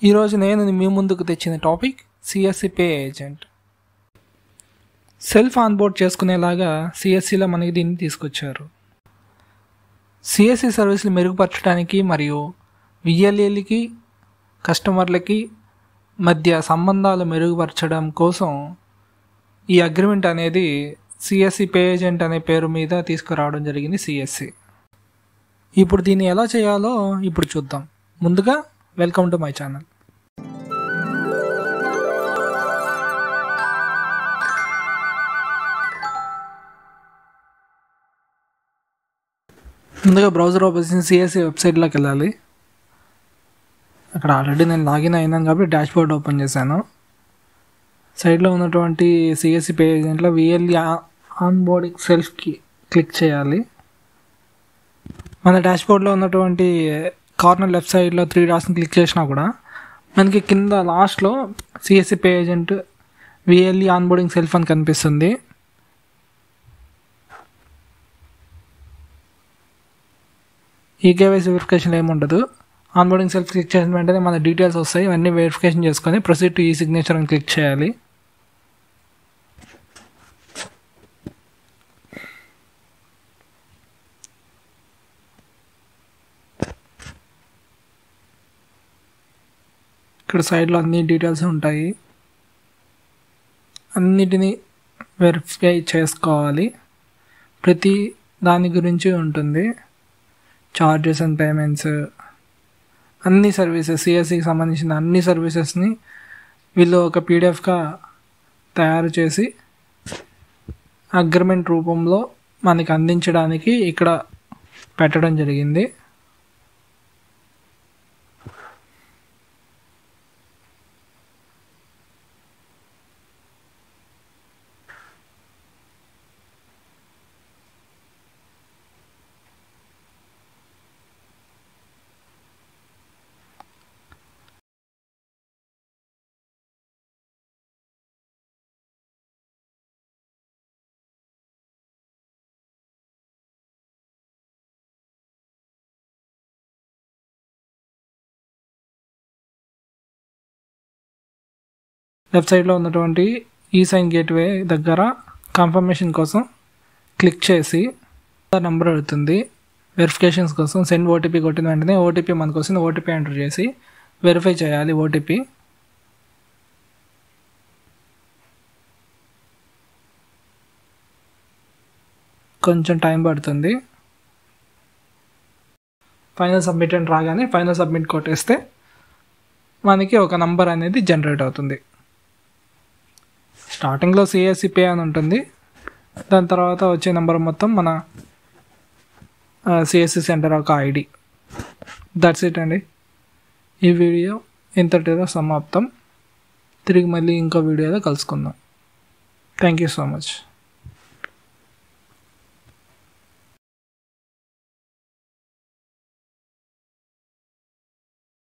ఈరోజు నేను మీ ముందుకు తెచ్చిన topic CSC pay agent. Self onboard చేసుకునేలాగా సిఎస్సిలో మనకి దీన్ని తీసుకొచ్చారు. సిఎస్సి సర్వీసులు మెరుగుపరచడానికి మరియు విఎల్ఏలకి కస్టమర్లకి మధ్య సంబంధాలు మెరుగుపరచడం కోసం ఈ అగ్రిమెంట్ అనేది సిఎస్సి పే ఏజెంట్ అనే పేరు మీద తీసుకురావడం జరిగింది సిఎస్సి. ఇప్పుడు దీన్ని ఎలా చేయాలో ఇప్పుడు చూద్దాం. ముందుగా వెల్కమ్ టు మై ఛానల్. ముందుగా బ్రౌజర్ ఓపెన్ చేసి సిఎస్సి వెబ్సైట్లోకి వెళ్ళాలి. అక్కడ ఆల్రెడీ నేను లాగిన్ అయినాను కాబట్టి డాష్బోర్డ్ ఓపెన్ చేశాను. సైడ్లో ఉన్నటువంటి సిఎస్సి పే ఏజెంట్లో విఎల్ఈ ఆన్బోర్డింగ్ సెల్ఫ్కి క్లిక్ చేయాలి. మన డాష్బోర్డ్లో ఉన్నటువంటి కార్నర్ లెఫ్ట్ సైడ్లో 3 డాట్స్ని క్లిక్ చేసినా కూడా మనకి కింద లాస్ట్లో CSC pay agent VLE onboarding self అని కనిపిస్తుంది. ఈ కేవైసీ వెరిఫికేషన్ ఏముండదు. ఆన్బోర్డింగ్ సెల్ఫ్ క్లిక్ చేసిన వెంటనే మన డీటెయిల్స్ వస్తాయి. ఇవన్నీ వెరిఫికేషన్ చేసుకొని ప్రొసీడ్ టు ఈ సిగ్నేచర్ అని క్లిక్ చేయాలి. ఇక్కడ సైడ్లో అన్ని డీటెయిల్స్ ఉంటాయి. అన్నిటినీ వెరిఫై చేసుకోవాలి. ప్రతి దాని గురించి ఉంటుంది. చార్జెస్ అండ్ పేమెంట్స్, అన్ని సర్వీసెస్, సిఎస్సికి సంబంధించిన అన్ని సర్వీసెస్ని వీళ్ళు ఒక పీడిఎఫ్గా తయారు చేసి అగ్రిమెంట్ రూపంలో మనకి అందించడానికి ఇక్కడ పెట్టడం జరిగింది. లెఫ్ట్ సైడ్లో ఉన్నటువంటి ఈ సైన్ గేట్వే దగ్గర కన్ఫర్మేషన్ కోసం క్లిక్ చేసి నెంబర్ అడుగుతుంది. వెరిఫికేషన్స్ కోసం సెండ్ ఓటీపీ కొట్టిన వెంటనే ఓటీపీ మనకు వస్తుంది. ఓటీపీ ఎంటర్ చేసి వెరిఫై చేయాలి. ఓటీపీ కొంచెం టైం పడుతుంది. ఫైనల్ సబ్మిట్ అని రాగానే ఫైనల్ సబ్మిట్ కొట్టేస్తే మనకి ఒక నంబర్ అనేది జనరేట్ అవుతుంది. స్టార్టింగ్లో సిఎస్సి పే అని ఉంటుంది. దాని తర్వాత వచ్చే నెంబర్ మొత్తం మన సిఎస్సి సెంటర్ ఒక ఐడి. దట్స్ ఇట్ అండి. ఈ వీడియో ఇంతటితో సమాప్తం. తిరిగి మళ్ళీ ఇంకో వీడియోలో కలుసుకుందాం. Thank you so much.